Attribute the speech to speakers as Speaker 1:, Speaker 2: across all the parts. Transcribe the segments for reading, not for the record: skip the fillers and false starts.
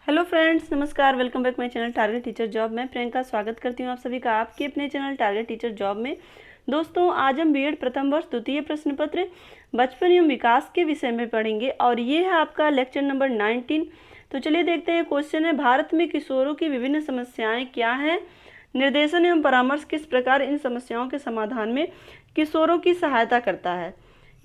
Speaker 1: Hello friends, नमस्कार। Welcome back my channel target teacher job. मैं प्रियंका स्वागत करती हूँ आप सभी का आपके अपने चैनल टारगेट टीचर जॉब में। दोस्तों, आज हम बीएड प्रथम वर्ष द्वितीय प्रश्न पत्र बचपन एवं विकास के विषय में पढ़ेंगे और ये है आपका लेक्चर नंबर 19। तो चलिए देखते हैं। क्वेश्चन है, भारत में किशोरों की विभिन्न समस्याएं क्या हैं, निर्देशन एवं परामर्श किस प्रकार इन समस्याओं के समाधान में किशोरों की सहायता करता है।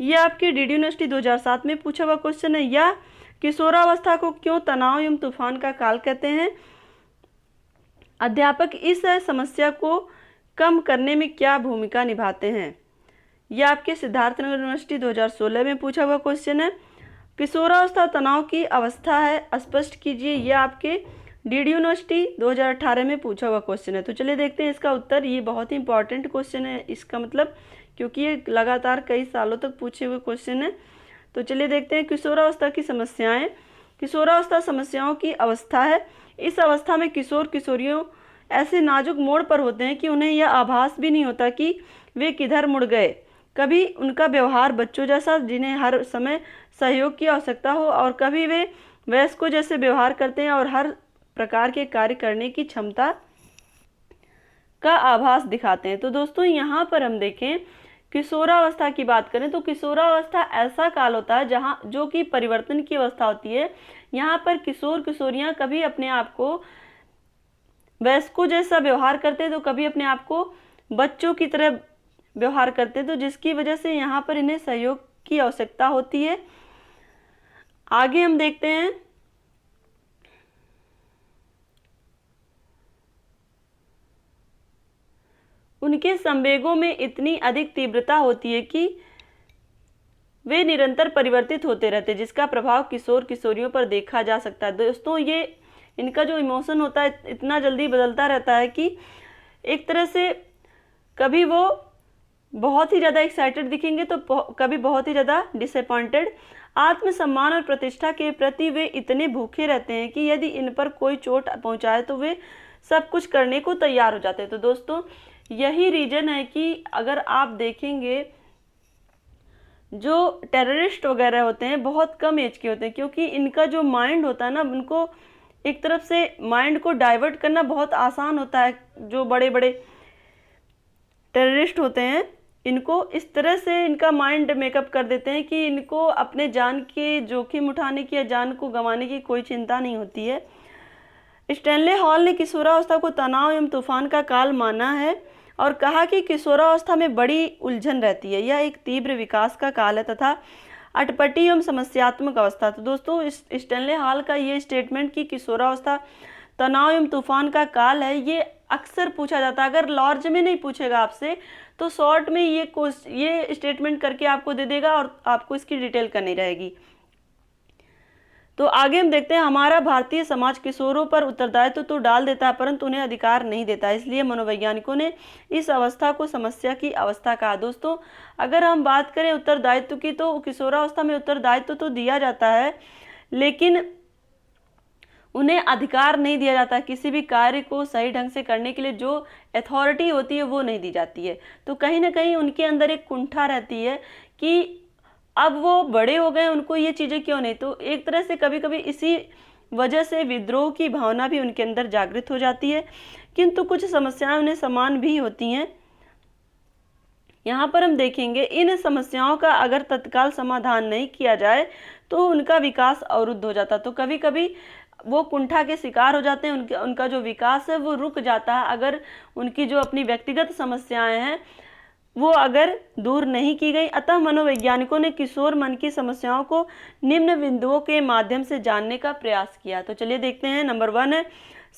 Speaker 1: यह आपके डीडी यूनिवर्सिटी 2007 में पूछा हुआ क्वेश्चन है। या किशोरावस्था को क्यों तनाव एवं तूफान का काल कहते हैं, अध्यापक इस समस्या को कम करने में क्या भूमिका निभाते हैं। यह आपके सिद्धार्थनगर यूनिवर्सिटी 2016 में पूछा हुआ क्वेश्चन है। किशोरावस्था तनाव की अवस्था है, स्पष्ट कीजिए। यह आपके डीडी यूनिवर्सिटी 2018 में पूछा हुआ क्वेश्चन है। तो चलिए देखते हैं इसका उत्तर। ये बहुत ही इंपॉर्टेंट क्वेश्चन है, इसका मतलब क्योंकि ये लगातार कई सालों तक पूछे हुए क्वेश्चन है। तो चलिए देखते हैं। किशोरावस्था की समस्याएं। किशोरावस्था समस्याओं की अवस्था है। इस अवस्था में किशोर किशोरियों ऐसे नाजुक मोड़ पर होते हैं कि उन्हें यह आभास भी नहीं होता कि वे किधर मुड़ गए। कभी उनका व्यवहार बच्चों जैसा जिन्हें हर समय सहयोग की आवश्यकता हो, और कभी वे वयस्कों जैसे व्यवहार करते हैं और हर प्रकार के कार्य करने की क्षमता का आभास दिखाते हैं। तो दोस्तों, यहाँ पर हम देखें, किशोरावस्था की बात करें तो किशोरावस्था ऐसा काल होता है जहाँ जो कि परिवर्तन की अवस्था होती है। यहाँ पर किशोर किशोरियाँ कभी अपने आप को वयस्कों जैसा व्यवहार करते हैं तो कभी अपने आप को बच्चों की तरह व्यवहार करते हैं, तो जिसकी वजह से यहाँ पर इन्हें सहयोग की आवश्यकता होती है। आगे हम देखते हैं। उनके संवेगों में इतनी अधिक तीव्रता होती है कि वे निरंतर परिवर्तित होते रहते हैं, जिसका प्रभाव किशोर किशोरियों पर देखा जा सकता है। दोस्तों, ये इनका जो इमोशन होता है इतना जल्दी बदलता रहता है कि एक तरह से कभी वो बहुत ही ज़्यादा एक्साइटेड दिखेंगे तो कभी बहुत ही ज़्यादा डिसअपॉइंटेड। आत्मसम्मान और प्रतिष्ठा के प्रति वे इतने भूखे रहते हैं कि यदि इन पर कोई चोट पहुंचाए तो वे सब कुछ करने को तैयार हो जाते हैं। तो दोस्तों, यही रीजन है कि अगर आप देखेंगे जो टेररिस्ट वगैरह होते हैं बहुत कम एज के होते हैं, क्योंकि इनका जो माइंड होता है ना, उनको एक तरफ से माइंड को डाइवर्ट करना बहुत आसान होता है। जो बड़े बड़े टेररिस्ट होते हैं इनको इस तरह से इनका माइंड मेकअप कर देते हैं कि इनको अपने जान के जोखिम उठाने की या जान को गंवाने की कोई चिंता नहीं होती है। स्टैनले हॉल ने किशोरावस्था को तनाव एवं तूफान का काल माना है और कहा कि किशोरावस्था में बड़ी उलझन रहती है। यह एक तीव्र विकास का काल है तथा अटपटी एवं समस्यात्मक अवस्था। तो दोस्तों, इस स्टैनले हॉल का ये स्टेटमेंट कि किशोरावस्था तनाव एवं तूफान का काल है, ये अक्सर पूछा जाता है। अगर लार्ज में नहीं पूछेगा आपसे तो शॉर्ट में ये स्टेटमेंट करके आपको दे देगा और आपको इसकी डिटेल करनी रहेगी। तो आगे हम देखते हैं। हमारा भारतीय समाज किशोरों पर उत्तरदायित्व तो डाल देता है परंतु उन्हें अधिकार नहीं देता, इसलिए मनोवैज्ञानिकों ने इस अवस्था को समस्या की अवस्था कहा। दोस्तों, अगर हम बात करें उत्तरदायित्व की तो किशोरावस्था में उत्तरदायित्व तो दिया जाता है, लेकिन उन्हें अधिकार नहीं दिया जाता। किसी भी कार्य को सही ढंग से करने के लिए जो अथॉरिटी होती है वो नहीं दी जाती है। तो कहीं ना कहीं उनके अंदर एक कुंठा रहती है कि अब वो बड़े हो गए, उनको ये चीज़ें क्यों नहीं। तो एक तरह से कभी कभी इसी वजह से विद्रोह की भावना भी उनके अंदर जागृत हो जाती है, किंतु कुछ समस्याएं उन्हें समान भी होती हैं। यहाँ पर हम देखेंगे, इन समस्याओं का अगर तत्काल समाधान नहीं किया जाए तो उनका विकास अवरुद्ध हो जाता। तो कभी कभी वो कुंठा के शिकार हो जाते हैं, उनका जो विकास है वो रुक जाता है अगर उनकी जो अपनी व्यक्तिगत समस्याएं हैं वो अगर दूर नहीं की गई। अतः मनोवैज्ञानिकों ने किशोर मन की समस्याओं को निम्न बिंदुओं के माध्यम से जानने का प्रयास किया। तो चलिए देखते हैं। नंबर 1 है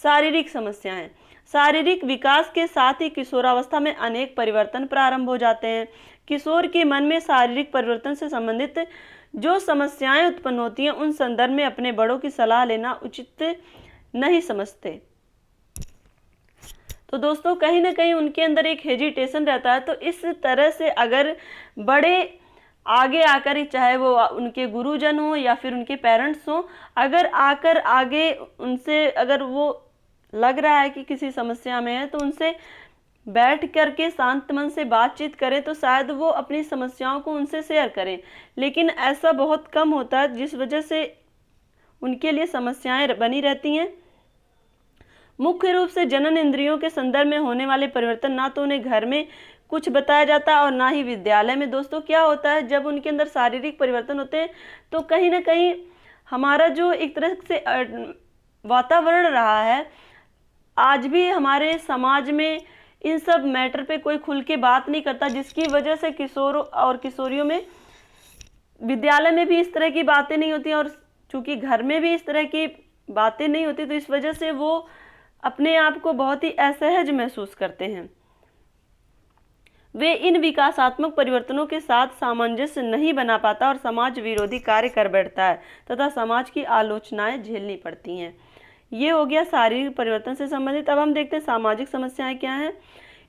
Speaker 1: शारीरिक समस्याएं। शारीरिक विकास के साथ ही किशोरावस्था में अनेक परिवर्तन प्रारंभ हो जाते हैं। किशोर के मन में शारीरिक परिवर्तन से संबंधित जो समस्याएं उत्पन्न होती हैं उन संदर्भ में अपने बड़ों की सलाह लेना उचित नहीं समझते। तो दोस्तों, कहीं ना कहीं उनके अंदर एक हेजिटेशन रहता है। तो इस तरह से अगर बड़े आगे आकर ही, चाहे वो उनके गुरुजन हो या फिर उनके पेरेंट्स हो, अगर आकर आगे उनसे अगर वो लग रहा है कि किसी समस्या में है तो उनसे बैठ करके शांत मन से बातचीत करें तो शायद वो अपनी समस्याओं को उनसे शेयर करें। लेकिन ऐसा बहुत कम होता है, जिस वजह से उनके लिए समस्याएं बनी रहती हैं। मुख्य रूप से जनन इंद्रियों के संदर्भ में होने वाले परिवर्तन ना तो उन्हें घर में कुछ बताया जाता और ना ही विद्यालय में। दोस्तों क्या होता है, जब उनके अंदर शारीरिक परिवर्तन होते हैं तो कहीं ना कहीं हमारा जो एक तरह से वातावरण रहा है, आज भी हमारे समाज में इन सब मैटर पे कोई खुल के बात नहीं करता, जिसकी वजह से किशोर और किशोरियों में विद्यालय में भी इस तरह की बातें नहीं होती और चूंकि घर में भी इस तरह की बातें नहीं होती तो इस वजह से वो अपने आप को बहुत ही असहज महसूस करते हैं। वे इन विकासात्मक परिवर्तनों के साथ सामंजस्य नहीं बना पाता और समाज विरोधी कार्य कर बैठता है तथा समाज की आलोचनाएं झेलनी पड़ती हैं। ये हो गया शारीरिक परिवर्तन से संबंधित। अब हम देखते हैं सामाजिक समस्याएं क्या हैं।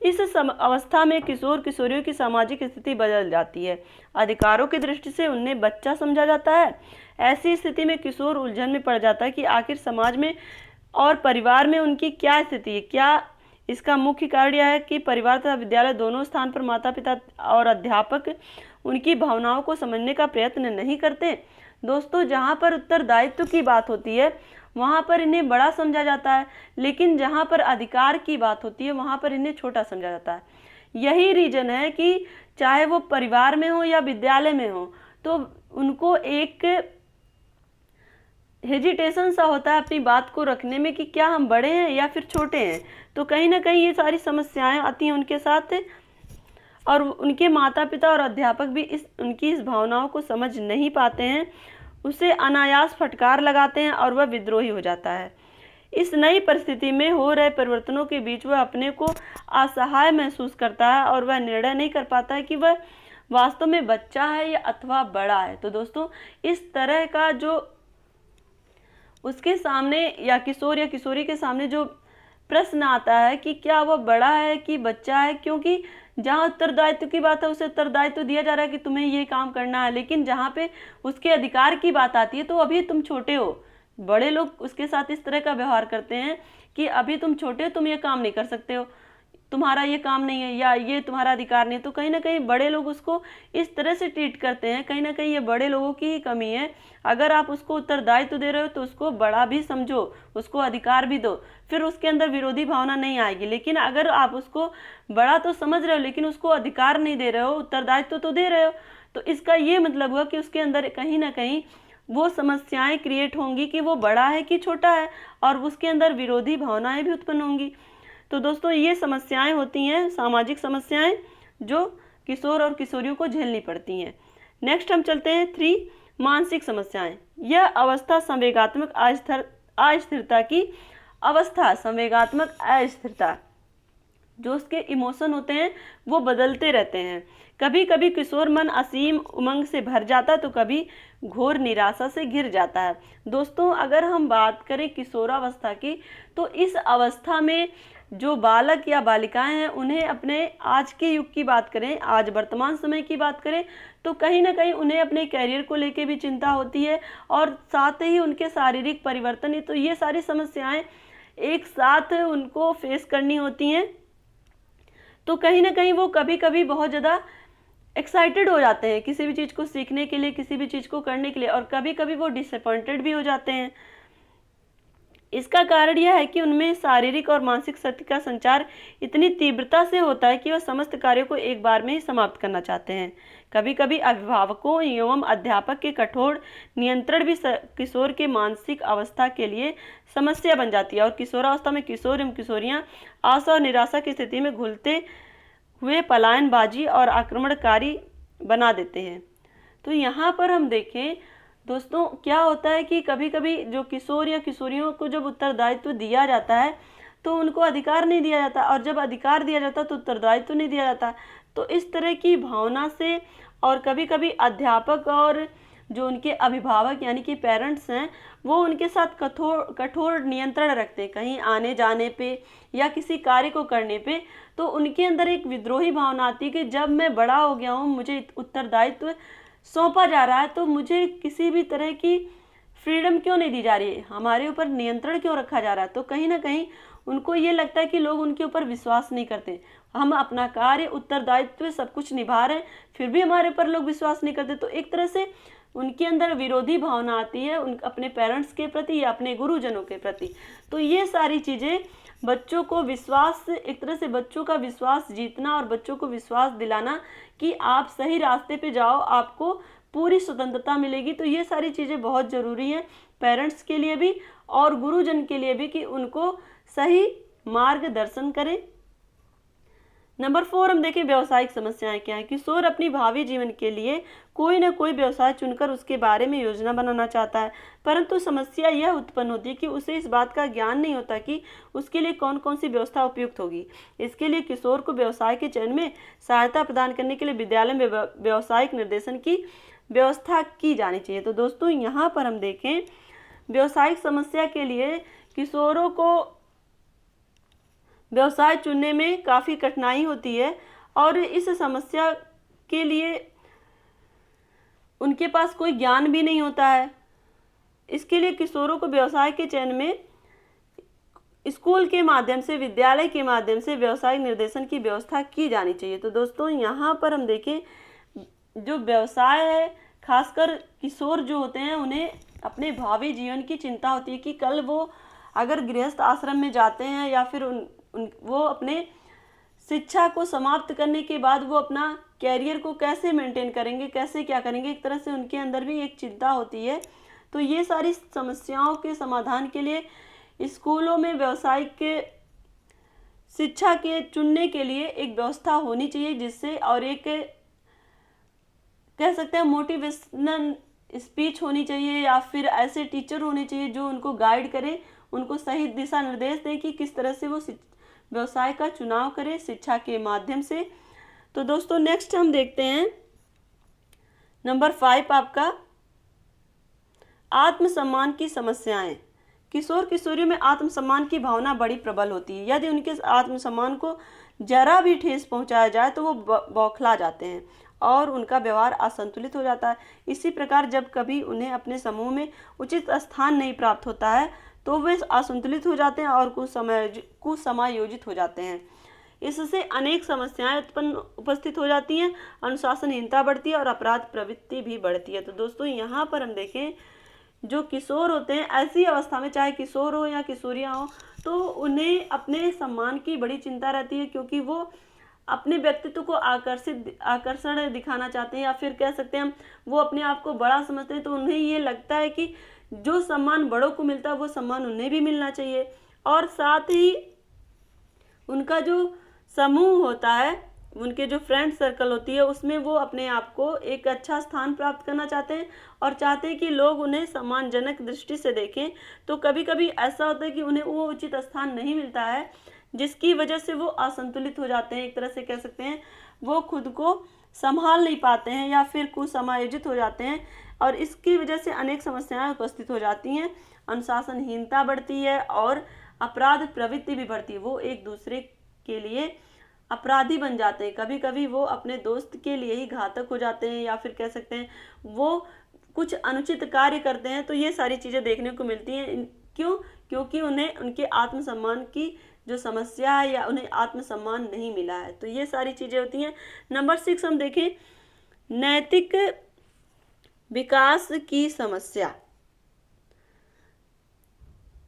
Speaker 1: इस अवस्था में किशोर किशोरियों की सामाजिक स्थिति बदल जाती है। अधिकारों की दृष्टि से उन्हें बच्चा समझा जाता है। ऐसी स्थिति में किशोर उलझन में पड़ जाता है कि आखिर समाज में और परिवार में उनकी क्या स्थिति है। क्या इसका मुख्य कारण यह है कि परिवार तथा विद्यालय दोनों स्थान पर माता पिता और अध्यापक उनकी भावनाओं को समझने का प्रयत्न नहीं करते। दोस्तों जहाँ पर उत्तरदायित्व की बात होती है वहाँ पर इन्हें बड़ा समझा जाता है, लेकिन जहाँ पर अधिकार की बात होती है वहाँ पर इन्हें छोटा समझा जाता है। यही रीजन है कि चाहे वो परिवार में हो या विद्यालय में हो तो उनको एक हेजिटेशन सा होता है अपनी बात को रखने में कि क्या हम बड़े हैं या फिर छोटे हैं। तो कहीं ना कहीं ये सारी समस्याएं आती हैं उनके साथ और उनके माता पिता और अध्यापक भी उनकी इस भावनाओं को समझ नहीं पाते हैं, उसे अनायास फटकार लगाते हैं और वह विद्रोही हो जाता है। इस नई परिस्थिति में हो रहे परिवर्तनों के बीच वह अपने को असहाय महसूस करता है और वह निर्णय नहीं कर पाता है कि वह वास्तव में बच्चा है या अथवा बड़ा है। तो दोस्तों इस तरह का जो उसके सामने या किशोर या किशोरी के सामने जो प्रश्न आता है कि क्या वह बड़ा है कि बच्चा है, क्योंकि जहाँ उत्तरदायित्व की बात है उसे उत्तरदायित्व दिया जा रहा है कि तुम्हें ये काम करना है, लेकिन जहाँ पे उसके अधिकार की बात आती है तो अभी तुम छोटे हो। बड़े लोग उसके साथ इस तरह का व्यवहार करते हैं कि अभी तुम छोटे हो, तुम ये काम नहीं कर सकते हो, तुम्हारा ये काम नहीं है या ये तुम्हारा अधिकार नहीं है। तो कहीं ना कहीं बड़े लोग उसको इस तरह से ट्रीट करते हैं। कहीं ना कहीं ये बड़े लोगों की ही कमी है। अगर आप उसको उत्तरदायित्व दे रहे हो तो उसको बड़ा भी समझो, उसको अधिकार भी दो, फिर उसके अंदर विरोधी भावना नहीं आएगी। लेकिन अगर आप उसको बड़ा तो समझ रहे हो लेकिन उसको अधिकार नहीं दे रहे हो, उत्तरदायित्व तो दे रहे हो, तो इसका ये मतलब हुआ कि उसके अंदर कहीं ना कहीं वो समस्याएं क्रिएट होंगी कि वो बड़ा है कि छोटा है और उसके अंदर विरोधी भावनाएं भी उत्पन्न होंगी। तो दोस्तों ये समस्याएं होती हैं, सामाजिक समस्याएं जो किशोर और किशोरियों को झेलनी पड़ती हैं। नेक्स्ट हम चलते हैं 3 मानसिक समस्याएं। यह अवस्था संवेगात्मक अस्थिरता की अवस्था, संवेगात्मक अस्थिरता, जो उसके इमोशन होते हैं वो बदलते रहते हैं। कभी कभी किशोर मन असीम उमंग से भर जाता है तो कभी घोर निराशा से घिर जाता है। दोस्तों अगर हम बात करें किशोरावस्था की तो इस अवस्था में जो बालक या बालिकाएं हैं उन्हें अपने आज के युग की बात करें, आज वर्तमान समय की बात करें तो कहीं ना कहीं उन्हें अपने कैरियर को लेके भी चिंता होती है और साथ ही उनके शारीरिक परिवर्तन। तो ये सारी समस्याएं एक साथ उनको फेस करनी होती हैं। तो कहीं ना कहीं वो कभी कभी बहुत ज़्यादा एक्साइटेड हो जाते हैं किसी भी चीज़ को सीखने के लिए, किसी भी चीज़ को करने के लिए, और कभी कभी वो डिसअपॉइंटेड भी हो जाते हैं। इसका कारण यह है कि उनमें शारीरिक और मानसिक शक्ति का संचार इतनी तीव्रता से होता है कि वह समस्त कार्यों को एक बार में ही समाप्त करना चाहते हैं। कभी कभी अभिभावकों एवं अध्यापक के कठोर नियंत्रण भी किशोर के मानसिक अवस्था के लिए समस्या बन जाती है और किशोरावस्था में किशोर एवं किशोरियां आशा और निराशा की स्थिति में घुलते हुए पलायनबाजी और आक्रमणकारी बना देते हैं। तो यहाँ पर हम देखें दोस्तों क्या होता है कि कभी कभी जो किशोर या किशोरियों को जब उत्तरदायित्व दिया जाता है तो उनको अधिकार नहीं दिया जाता, और जब अधिकार दिया जाता तो उत्तरदायित्व नहीं दिया जाता। तो इस तरह की भावना से और कभी कभी अध्यापक और जो उनके अभिभावक यानी कि पेरेंट्स हैं वो उनके साथ कठोर नियंत्रण रखते हैं कहीं आने जाने पे या किसी कार्य को करने पे। तो उनके अंदर एक विद्रोही भावना आती है कि जब मैं बड़ा हो गया हूँ, मुझे उत्तरदायित्व सौंपा जा रहा है तो मुझे किसी भी तरह की फ्रीडम क्यों नहीं दी जा रही है, हमारे ऊपर नियंत्रण क्यों रखा जा रहा है। तो कहीं ना कहीं उनको ये लगता है कि लोग उनके ऊपर विश्वास नहीं करते, हम अपना कार्य उत्तरदायित्व सब कुछ निभा रहे हैं फिर भी हमारे ऊपर लोग विश्वास नहीं करते। तो एक तरह से उनके अंदर विरोधी भावना आती है उन अपने पेरेंट्स के प्रति या अपने गुरुजनों के प्रति। तो ये सारी चीज़ें बच्चों को विश्वास, एक तरह से बच्चों का विश्वास जीतना और बच्चों को विश्वास दिलाना कि आप सही रास्ते पे जाओ, आपको पूरी स्वतंत्रता मिलेगी। तो ये सारी चीज़ें बहुत ज़रूरी हैं पेरेंट्स के लिए भी और गुरुजन के लिए भी कि उनको सही मार्गदर्शन करें। नंबर 4 हम देखें व्यावसायिक समस्याएं क्या हैं। किशोर अपनी भावी जीवन के लिए कोई ना कोई व्यवसाय चुनकर उसके बारे में योजना बनाना चाहता है, परंतु समस्या यह उत्पन्न होती है कि उसे इस बात का ज्ञान नहीं होता कि उसके लिए कौन कौन सी व्यवस्था उपयुक्त होगी। इसके लिए किशोर को व्यवसाय के चयन में सहायता प्रदान करने के लिए विद्यालय में व्यावसायिक निर्देशन की व्यवस्था की जानी चाहिए। तो दोस्तों यहाँ पर हम देखें व्यावसायिक समस्या के लिए किशोरों को व्यवसाय चुनने में काफ़ी कठिनाई होती है और इस समस्या के लिए उनके पास कोई ज्ञान भी नहीं होता है। इसके लिए किशोरों को व्यवसाय के चयन में स्कूल के माध्यम से, विद्यालय के माध्यम से व्यवसायिक निर्देशन की व्यवस्था की जानी चाहिए। तो दोस्तों यहाँ पर हम देखें जो व्यवसाय है, खासकर किशोर जो होते हैं उन्हें अपने भावी जीवन की चिंता होती है कि कल वो अगर गृहस्थ आश्रम में जाते हैं या फिर वो अपने शिक्षा को समाप्त करने के बाद वो अपना कैरियर को कैसे मेंटेन करेंगे, कैसे क्या करेंगे, एक तरह से उनके अंदर भी एक चिंता होती है। तो ये सारी समस्याओं के समाधान के लिए स्कूलों में व्यवसायिक के शिक्षा के चुनने के लिए एक व्यवस्था होनी चाहिए, जिससे और एक कह सकते हैं मोटिवेशनल स्पीच होनी चाहिए या फिर ऐसे टीचर होने चाहिए जो उनको गाइड करें, उनको सही दिशा निर्देश दें कि किस तरह से वो व्यवसाय का चुनाव करें शिक्षा के माध्यम से। तो दोस्तों नेक्स्ट हम देखते हैं नंबर 5 आपका आत्मसम्मान की समस्याएं। किशोर किशोरियों में आत्मसम्मान की भावना बड़ी प्रबल होती है। यदि उनके आत्मसम्मान को जरा भी ठेस पहुंचाया जाए तो वो बौखला जाते हैं और उनका व्यवहार असंतुलित हो जाता है। इसी प्रकार जब कभी उन्हें अपने समूह में उचित स्थान नहीं प्राप्त होता है तो वे असंतुलित हो जाते हैं और कुसमायोजित हो जाते हैं। इससे अनेक समस्याएं उपस्थित हो जाती हैं, अनुशासनहीनता बढ़ती है और अपराध प्रवृत्ति भी बढ़ती है। तो दोस्तों यहाँ पर हम देखें जो किशोर होते हैं ऐसी अवस्था में, चाहे किशोर हो या किशोरियाँ हो, तो उन्हें अपने सम्मान की बड़ी चिंता रहती है क्योंकि वो अपने व्यक्तित्व को आकर्षण दिखाना चाहते हैं या फिर कह सकते हैं हम वो अपने आप को बड़ा समझते हैं। तो उन्हें ये लगता है कि जो सम्मान बड़ों को मिलता है वो सम्मान उन्हें भी मिलना चाहिए और साथ ही उनका जो समूह होता है, उनके जो फ्रेंड सर्कल होती है उसमें वो अपने आप को एक अच्छा स्थान प्राप्त करना चाहते हैं और चाहते हैं कि लोग उन्हें सम्मानजनक दृष्टि से देखें। तो कभी कभी ऐसा होता है कि उन्हें वो उचित स्थान नहीं मिलता है जिसकी वजह से वो असंतुलित हो जाते हैं, एक तरह से कह सकते हैं वो खुद को संभाल नहीं पाते हैं या फिर कुसमायोजित हो जाते हैं और इसकी वजह से अनेक समस्याएं उपस्थित हो जाती हैं। अनुशासनहीनता बढ़ती है और अपराध प्रवृत्ति भी बढ़ती है। वो एक दूसरे के लिए अपराधी बन जाते हैं, कभी कभी वो अपने दोस्त के लिए ही घातक हो जाते हैं या फिर कह सकते हैं वो कुछ अनुचित कार्य करते हैं। तो ये सारी चीज़ें देखने को मिलती हैं। क्यों? क्योंकि उन्हें उनके आत्मसम्मान की जो समस्या है या उन्हें आत्मसम्मान नहीं मिला है। तो ये सारी चीज़ें होती हैं। नंबर 6 हम देखें नैतिक विकास की समस्या।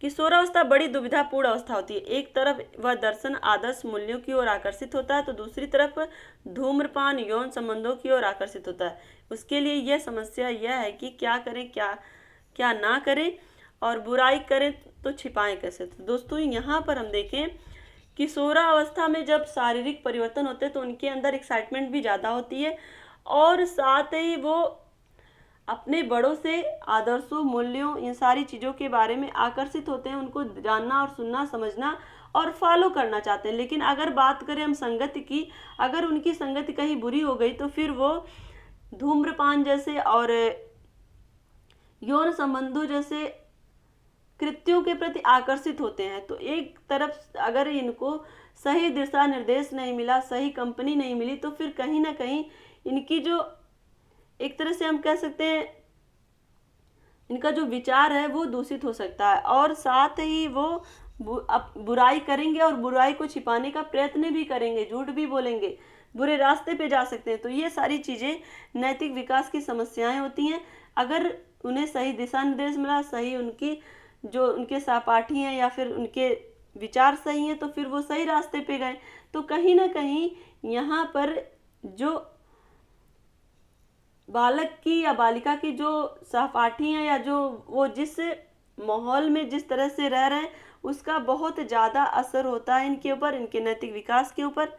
Speaker 1: किशोरावस्था बड़ी दुविधापूर्ण अवस्था होती है। एक तरफ वह दर्शन आदर्श मूल्यों की ओर आकर्षित होता है तो दूसरी तरफ धूम्रपान यौन संबंधों की ओर आकर्षित होता है। उसके लिए यह समस्या यह है कि क्या करें, क्या ना करें और बुराई करें तो छिपाएं कैसे। तो दोस्तों यहाँ पर हम देखें किशोरावस्था में जब शारीरिक परिवर्तन होते हैं तो उनके अंदर एक्साइटमेंट भी ज़्यादा होती है और साथ ही वो अपने बड़ों से आदर्शों, मूल्यों, इन सारी चीज़ों के बारे में आकर्षित होते हैं, उनको जानना और सुनना, समझना और फॉलो करना चाहते हैं। लेकिन अगर बात करें हम संगति की, अगर उनकी संगति कहीं बुरी हो गई तो फिर वो धूम्रपान जैसे और यौन संबंधों जैसे कृत्यों के प्रति आकर्षित होते हैं। तो एक तरफ अगर इनको सही दिशा निर्देश नहीं मिला, सही कंपनी नहीं मिली तो फिर कहीं ना कहीं इनकी जो एक तरह से हम कह सकते हैं इनका जो विचार है वो दूषित हो सकता है और साथ ही वो बुराई करेंगे और बुराई को छिपाने का प्रयत्न भी करेंगे, झूठ भी बोलेंगे, बुरे रास्ते पे जा सकते हैं। तो ये सारी चीज़ें नैतिक विकास की समस्याएं होती हैं। अगर उन्हें सही दिशा निर्देश मिला, सही उनकी जो उनके सहपाठी हैं या फिर उनके विचार सही हैं, तो फिर वो सही रास्ते पे गए। तो कहीं ना कहीं यहाँ पर जो बालक की या बालिका की जो सहपाठी हैं या जो वो जिस माहौल में जिस तरह से रह रहे हैं उसका बहुत ज़्यादा असर होता है इनके ऊपर, इनके नैतिक विकास के ऊपर।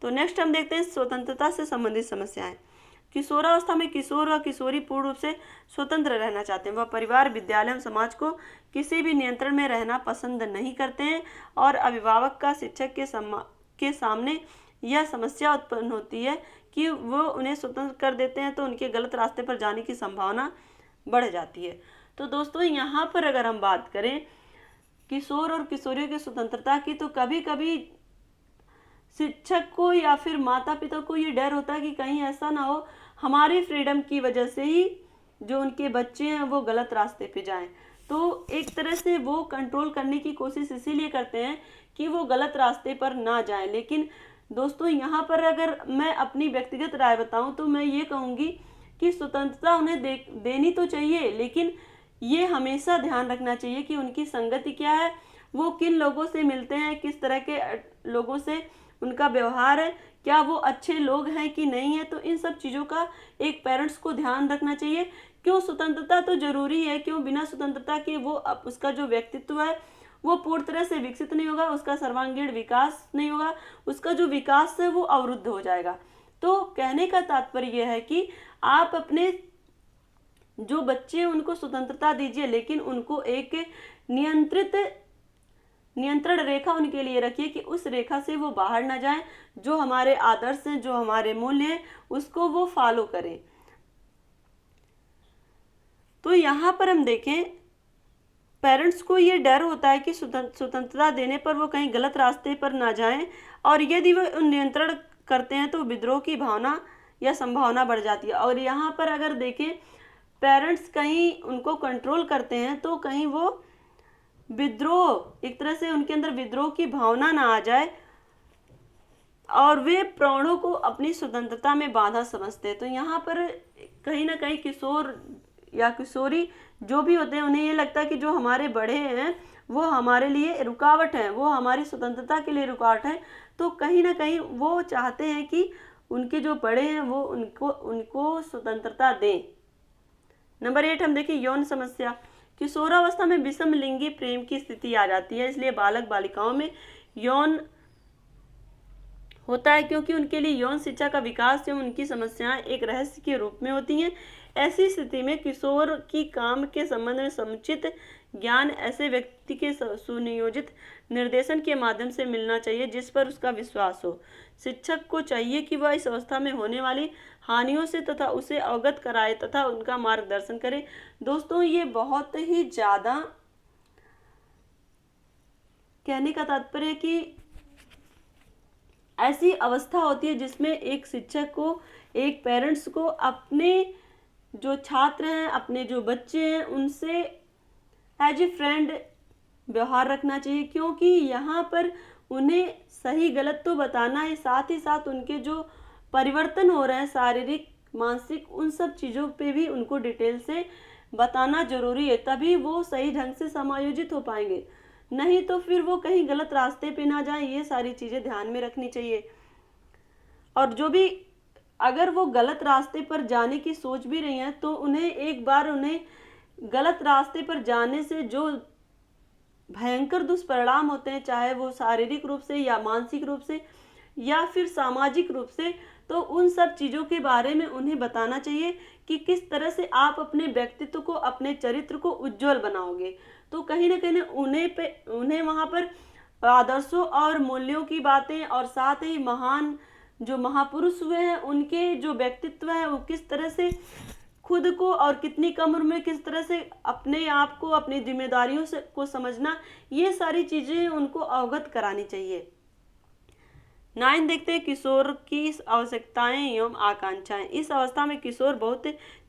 Speaker 1: तो नेक्स्ट हम देखते हैं स्वतंत्रता से संबंधित समस्याएं। किशोरावस्था में किशोर व किशोरी पूर्ण रूप से स्वतंत्र रहना चाहते हैं। वह परिवार, विद्यालय एवं समाज को किसी भी नियंत्रण में रहना पसंद नहीं करते हैं और अभिभावक का शिक्षक के सामने यह समस्या उत्पन्न होती है कि वो उन्हें स्वतंत्र कर देते हैं तो उनके गलत रास्ते पर जाने की संभावना बढ़ जाती है। तो दोस्तों यहाँ पर अगर हम बात करें किशोर और किशोरियों की स्वतंत्रता की, तो कभी कभी शिक्षक को या फिर माता पिता को ये डर होता है कि कहीं ऐसा ना हो हमारी फ्रीडम की वजह से ही जो उनके बच्चे हैं वो गलत रास्ते पे जाएं। तो एक तरह से वो कंट्रोल करने की कोशिश इसीलिए करते हैं कि वो गलत रास्ते पर ना जाएं। लेकिन दोस्तों यहाँ पर अगर मैं अपनी व्यक्तिगत राय बताऊं तो मैं ये कहूँगी कि स्वतंत्रता उन्हें देनी तो चाहिए, लेकिन ये हमेशा ध्यान रखना चाहिए कि उनकी संगति क्या है, वो किन लोगों से मिलते हैं, किस तरह के लोगों से उनका व्यवहार है, क्या वो अच्छे लोग हैं कि नहीं है। तो इन सब चीज़ों का एक पेरेंट्स को ध्यान रखना चाहिए। क्यों स्वतंत्रता तो जरूरी है, क्यों बिना स्वतंत्रता के वो उसका जो व्यक्तित्व है वो पूर्ण तरह से विकसित नहीं होगा, उसका सर्वांगीण विकास नहीं होगा, उसका जो विकास है वो अवरुद्ध हो जाएगा। तो कहने का तात्पर्य यह है कि आप अपने जो बच्चे उनको स्वतंत्रता दीजिए, लेकिन उनको एक नियंत्रण रेखा उनके लिए रखिए कि उस रेखा से वो बाहर ना जाएं। जो हमारे आदर्श हैं, जो हमारे मूल्य हैं, उसको वो फॉलो करें। तो यहाँ पर हम देखें पेरेंट्स को ये डर होता है कि स्वतंत्रता देने पर वो कहीं गलत रास्ते पर ना जाएं, और यदि वो नियंत्रण करते हैं तो विद्रोह की भावना या संभावना बढ़ जाती है। और यहाँ पर अगर देखें पेरेंट्स कहीं उनको कंट्रोल करते हैं तो कहीं वो विद्रोह, एक तरह से उनके अंदर विद्रोह की भावना ना आ जाए और वे प्राणों को अपनी स्वतंत्रता में बाधा समझते हैं। तो यहाँ पर कहीं ना कहीं किशोर या किशोरी जो भी होते हैं उन्हें ये लगता है कि जो हमारे बड़े हैं वो हमारे लिए रुकावट है, वो हमारी स्वतंत्रता के लिए रुकावट है। तो कहीं ना कहीं वो चाहते हैं कि उनके जो बड़े हैं वो उनको स्वतंत्रता दें। नंबर 8 हम देखिए यौन समस्या। किशोरावस्था में विषम लिंगी प्रेम की स्थिति आ जाती है, इसलिए बालक बालिकाओं में यौन होता है क्योंकि उनके लिए यौन शिक्षा का विकास एवं उनकी समस्याएं एक रहस्य के रूप में होती हैं। ऐसी स्थिति में किशोर की काम के संबंध में समुचित ज्ञान ऐसे व्यक्ति के सुनियोजित निर्देशन के माध्यम से मिलना चाहिए जिस पर उसका विश्वास हो। शिक्षक को चाहिए कि वह इस अवस्था में होने वाली हानियों से तथा उसे अवगत कराए तथा उनका मार्गदर्शन करे। दोस्तों ये बहुत ही ज़्यादा कहने का तात्पर्य है कि ऐसी अवस्था होती है जिसमें एक शिक्षक को, एक पेरेंट्स को अपने जो छात्र हैं, अपने जो बच्चे हैं, उनसे एज ए फ्रेंड व्यवहार रखना चाहिए, क्योंकि यहाँ पर उन्हें सही गलत तो बताना है, साथ ही साथ उनके जो परिवर्तन हो रहे हैं शारीरिक मानसिक, उन सब चीज़ों पे भी उनको डिटेल से बताना जरूरी है, तभी वो सही ढंग से समायोजित हो पाएंगे। नहीं तो फिर वो कहीं गलत रास्ते पे ना जाए, ये सारी चीज़ें ध्यान में रखनी चाहिए। और जो भी अगर वो गलत रास्ते पर जाने की सोच भी रही हैं तो उन्हें एक बार उन्हें गलत रास्ते पर जाने से जो भयंकर दुष्परिणाम होते हैं, चाहे वो शारीरिक रूप से या मानसिक रूप से या फिर सामाजिक रूप से, तो उन सब चीज़ों के बारे में उन्हें बताना चाहिए कि किस तरह से आप अपने व्यक्तित्व को, अपने चरित्र को उज्जवल बनाओगे। तो कहीं ना कहीं उन्हें वहाँ पर आदर्शों और मूल्यों की बातें और साथ ही महान जो महापुरुष हुए हैं उनके जो व्यक्तित्व है वो किस तरह से खुद को और कितनी कम उम्र में किस तरह से अपने आप को, अपनी जिम्मेदारियों से को समझना, ये सारी चीज़ें उनको अवगत करानी चाहिए। 9 देखते हैं किशोर की आवश्यकताएं एवं आकांक्षाएं। इस अवस्था में किशोर बहुत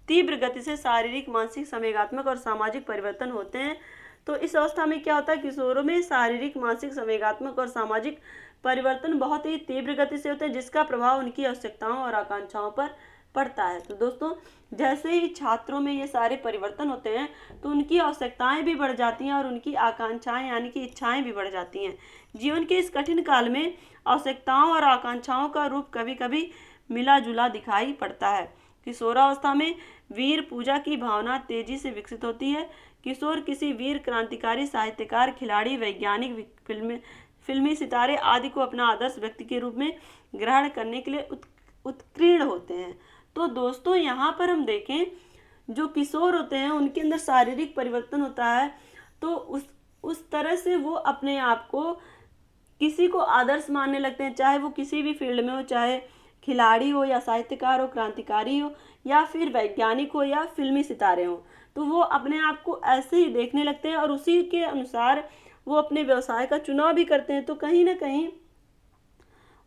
Speaker 1: तीव्र गति से शारीरिक, मानसिक, संवेगात्मक और सामाजिक परिवर्तन होते हैं। तो इस अवस्था में क्या होता है, किशोरों में शारीरिक, मानसिक, संवेगात्मक और सामाजिक परिवर्तन बहुत ही तीव्र गति से होते हैं, जिसका प्रभाव उनकी आवश्यकताओं और आकांक्षाओं पर पड़ता है। तो दोस्तों जैसे ही छात्रों में ये सारे परिवर्तन होते हैं तो उनकी आवश्यकताएं भी बढ़ जाती हैं और उनकी आकांक्षाएं यानी कि इच्छाएं भी बढ़ जाती हैं। जीवन के इस कठिन काल में आवश्यकताओं और आकांक्षाओं का रूप कभी कभी मिला जुला दिखाई पड़ता है। किशोरावस्था में वीर पूजा की भावना तेजी से विकसित होती है। किशोर किसी वीर, क्रांतिकारी, साहित्यकार, खिलाड़ी, वैज्ञानिक, फिल्मी सितारे आदि को अपना आदर्श व्यक्ति के रूप में ग्रहण करने के लिए उत्कीर्ण होते हैं। तो दोस्तों यहाँ पर हम देखें, जो किशोर होते हैं उनके अंदर शारीरिक परिवर्तन होता है, तो उस तरह से वो अपने आप को किसी को आदर्श मानने लगते हैं, चाहे वो किसी भी फील्ड में हो, चाहे खिलाड़ी हो या साहित्यकार हो, क्रांतिकारी हो या फिर वैज्ञानिक हो या फिल्मी सितारे हो। तो वो अपने आप को ऐसे ही देखने लगते हैं और उसी के अनुसार वो अपने व्यवसाय का चुनाव भी करते हैं। तो कहीं ना कहीं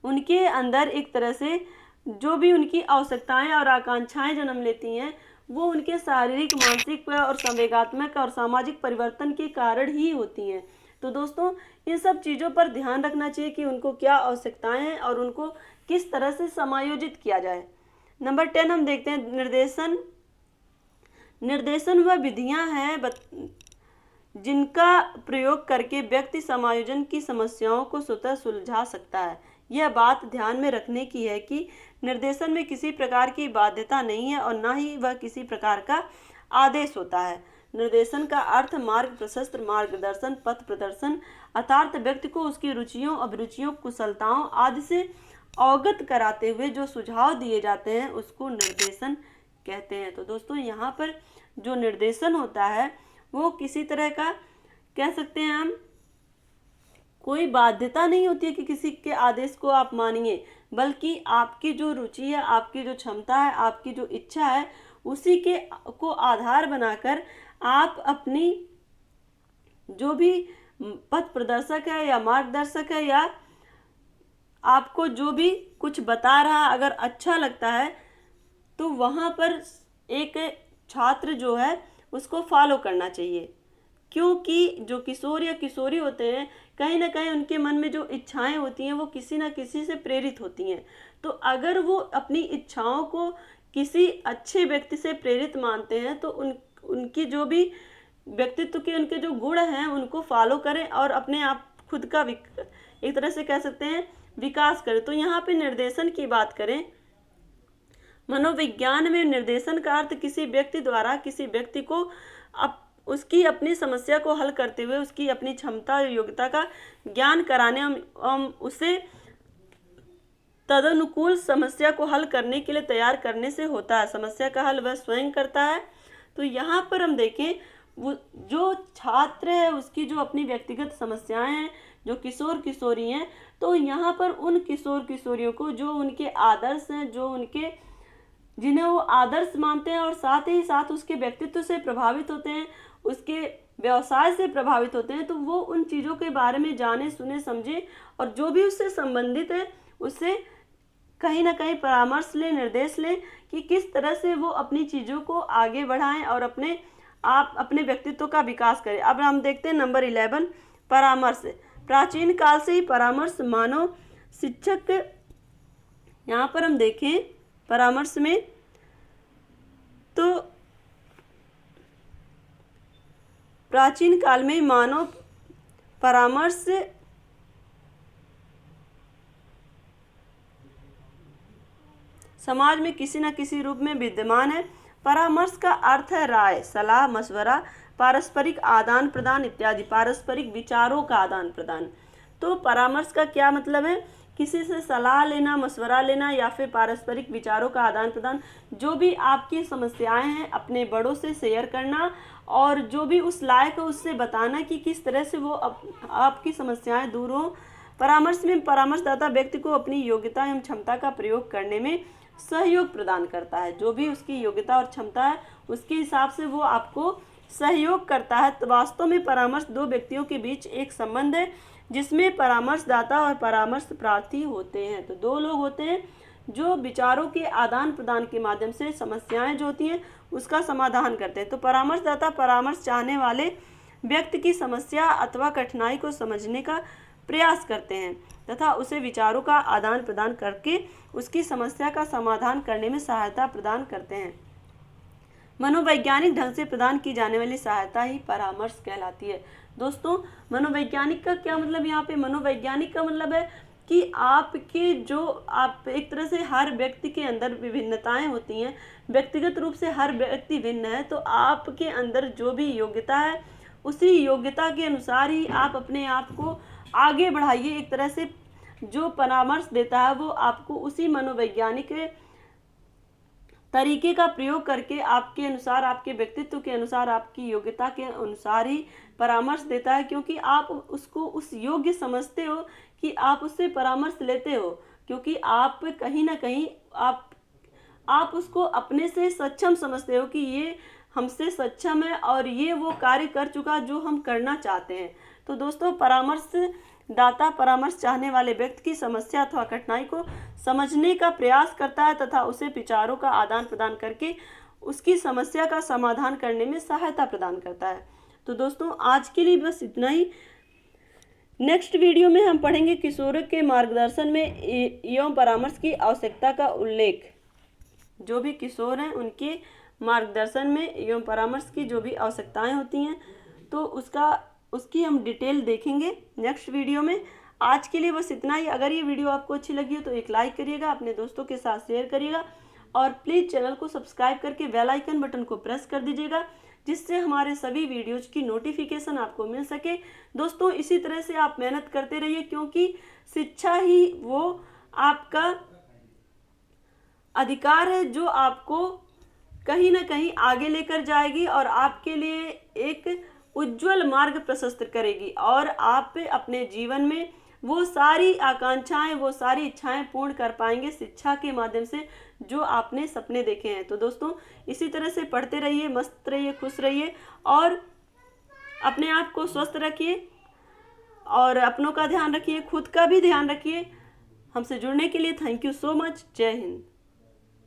Speaker 1: उनके अंदर एक तरह से जो भी उनकी आवश्यकताएं और आकांक्षाएं जन्म लेती हैं वो उनके शारीरिक, मानसिक और संवेगात्मक और सामाजिक परिवर्तन के कारण ही होती हैं। तो दोस्तों इन सब चीज़ों पर ध्यान रखना चाहिए कि उनको क्या आवश्यकताएं हैं और उनको किस तरह से समायोजित किया जाए। नंबर 10 हम देखते हैं निर्देशन वह विधियां हैं जिनका प्रयोग करके व्यक्ति समायोजन की समस्याओं को स्वतः सुलझा सकता है। यह बात ध्यान में रखने की है कि निर्देशन में किसी प्रकार की बाध्यता नहीं है और न ही वह किसी प्रकार का आदेश होता है। निर्देशन का अर्थ मार्ग प्रशस्त, मार्गदर्शन, पथ प्रदर्शन अर्थात व्यक्ति को उसकी रुचियों, अभिरुचियों, कुशलताओं आदि से अवगत कराते हुए जो सुझाव दिए जाते हैं उसको निर्देशन कहते हैं। तो दोस्तों यहाँ पर जो निर्देशन होता है वो किसी तरह का कह सकते हैं हम, कोई बाध्यता नहीं होती है कि किसी के आदेश को आप मानिए, बल्कि आपकी जो रुचि है, आपकी जो क्षमता है, आपकी जो इच्छा है, उसी के को आधार बनाकर आप अपनी जो भी पथ प्रदर्शक है या मार्गदर्शक है या आपको जो भी कुछ बता रहा अगर अच्छा लगता है तो वहाँ पर एक छात्र जो है उसको फॉलो करना चाहिए। क्योंकि जो किशोर या किशोरी होते हैं कहीं ना कहीं उनके मन में जो इच्छाएं होती हैं वो किसी ना किसी से प्रेरित होती हैं। तो अगर वो अपनी इच्छाओं को किसी अच्छे व्यक्ति से प्रेरित मानते हैं तो उनकी जो भी व्यक्तित्व के उनके जो गुण हैं उनको फॉलो करें और अपने आप खुद का एक तरह से कह सकते हैं विकास करें। तो यहाँ पे निर्देशन की बात करें, मनोविज्ञान में निर्देशन का अर्थ किसी व्यक्ति द्वारा किसी व्यक्ति को उसकी अपनी समस्या को हल करते हुए उसकी अपनी क्षमता और योग्यता का ज्ञान कराने उसे तदनुकूल समस्या को हल करने के लिए तैयार करने से होता है। समस्या का हल वह स्वयं करता है। तो यहाँ पर हम देखें वो जो छात्र है उसकी जो अपनी व्यक्तिगत समस्याएं हैं, जो किशोर किशोरी हैं, तो यहाँ पर उन किशोर किशोरियों को जो उनके आदर्श हैं, जो उनके जिन्हें वो आदर्श मानते हैं और साथ ही साथ उसके व्यक्तित्व से प्रभावित होते हैं, उसके व्यवसाय से प्रभावित होते हैं, तो वो उन चीज़ों के बारे में जाने, सुने, समझे और जो भी उससे संबंधित है उससे कहीं ना कहीं परामर्श लें, निर्देश लें कि किस तरह से वो अपनी चीज़ों को आगे बढ़ाएं और अपने व्यक्तित्व का विकास करें। अब हम देखते हैं नंबर 11 परामर्श। प्राचीन काल से ही परामर्श मानव शिक्षक, यहाँ पर हम देखें परामर्श में तो प्राचीन काल में मानव परामर्श समाज में किसी न किसी रूप में विद्यमान है। परामर्श का अर्थ है राय, सलाह, मशवरा, पारस्परिक आदान प्रदान इत्यादि, पारस्परिक विचारों का आदान प्रदान। तो परामर्श का क्या मतलब है? किसी से सलाह लेना, मशवरा लेना या फिर पारस्परिक विचारों का आदान प्रदान। जो भी आपकी समस्याएं हैं अपने बड़ों से शेयर करना और जो भी उस लायक है उससे बताना कि किस तरह से वो आपकी समस्याएं दूर हो। परामर्श में परामर्शदाता व्यक्ति को अपनी योग्यता एवं क्षमता का प्रयोग करने में सहयोग प्रदान करता है। जो भी उसकी योग्यता और क्षमता है उसके हिसाब से वो आपको सहयोग करता है। तो वास्तव में परामर्श दो व्यक्तियों के बीच एक संबंध है जिसमें परामर्शदाता और परामर्श प्रार्थी होते हैं। तो दो लोग होते हैं जो विचारों के आदान प्रदान के माध्यम से समस्याएं जो होती हैं उसका समाधान करते हैं। तो परामर्शदाता परामर्श चाहने वाले व्यक्ति की समस्या अथवा कठिनाई को समझने का प्रयास करते हैं तथा उसे विचारों का आदान प्रदान करके उसकी समस्या का समाधान करने में सहायता प्रदान करते हैं। मनोवैज्ञानिक ढंग से प्रदान की जाने वाली सहायता ही परामर्श कहलाती है। दोस्तों, मनोवैज्ञानिक का क्या मतलब, यहाँ पे मनोवैज्ञानिक का मतलब है कि आपके जो आप एक तरह से हर व्यक्ति के अंदर विभिन्नताएं होती हैं, व्यक्तिगत रूप से हर व्यक्ति भिन्न है, तो आपके अंदर जो भी योग्यता है उसी योग्यता के अनुसार ही आप अपने आप को आगे बढ़ाइए। एक तरह से जो परामर्श देता है वो आपको उसी मनोवैज्ञानिक तरीके का प्रयोग करके आपके अनुसार, आपके व्यक्तित्व के अनुसार, आपकी योग्यता के अनुसार ही परामर्श देता है, क्योंकि आप उसको उस योग्य समझते हो कि आप उससे परामर्श लेते हो, क्योंकि आप कहीं ना कहीं आप उसको अपने से सक्षम समझते हो कि ये हमसे सक्षम है और ये वो कार्य कर चुका जो हम करना चाहते हैं। तो दोस्तों, परामर्श दाता परामर्श चाहने वाले व्यक्ति की समस्या अथवा कठिनाई को समझने का प्रयास करता है तथा उसे विचारों का आदान प्रदान करके उसकी समस्या का समाधान करने में सहायता प्रदान करता है। तो दोस्तों, आज के लिए बस इतना ही। नेक्स्ट वीडियो में हम पढ़ेंगे किशोरों के मार्गदर्शन में एवं परामर्श की आवश्यकता का उल्लेख। जो भी किशोर हैं उनके मार्गदर्शन में एवं परामर्श की जो भी आवश्यकताएं होती हैं तो उसकी हम डिटेल देखेंगे नेक्स्ट वीडियो में। आज के लिए बस इतना ही। अगर ये वीडियो आपको अच्छी लगी हो तो एक लाइक करिएगा, अपने दोस्तों के साथ शेयर करिएगा और प्लीज़ चैनल को सब्सक्राइब करके बेल आइकन बटन को प्रेस कर दीजिएगा, जिससे हमारे सभी वीडियोज़ की नोटिफिकेशन आपको मिल सके। दोस्तों, इसी तरह से आप मेहनत करते रहिए, क्योंकि शिक्षा ही वो आपका अधिकार है जो आपको कहीं ना कहीं आगे लेकर जाएगी और आपके लिए एक उज्जवल मार्ग प्रशस्त करेगी और आप अपने जीवन में वो सारी आकांक्षाएं, वो सारी इच्छाएं पूर्ण कर पाएंगे शिक्षा के माध्यम से जो आपने सपने देखे हैं। तो दोस्तों, इसी तरह से पढ़ते रहिए, मस्त रहिए, खुश रहिए और अपने आप को स्वस्थ रखिए और अपनों का ध्यान रखिए, खुद का भी ध्यान रखिए। हमसे जुड़ने के लिए थैंक यू सो मच। जय हिंद।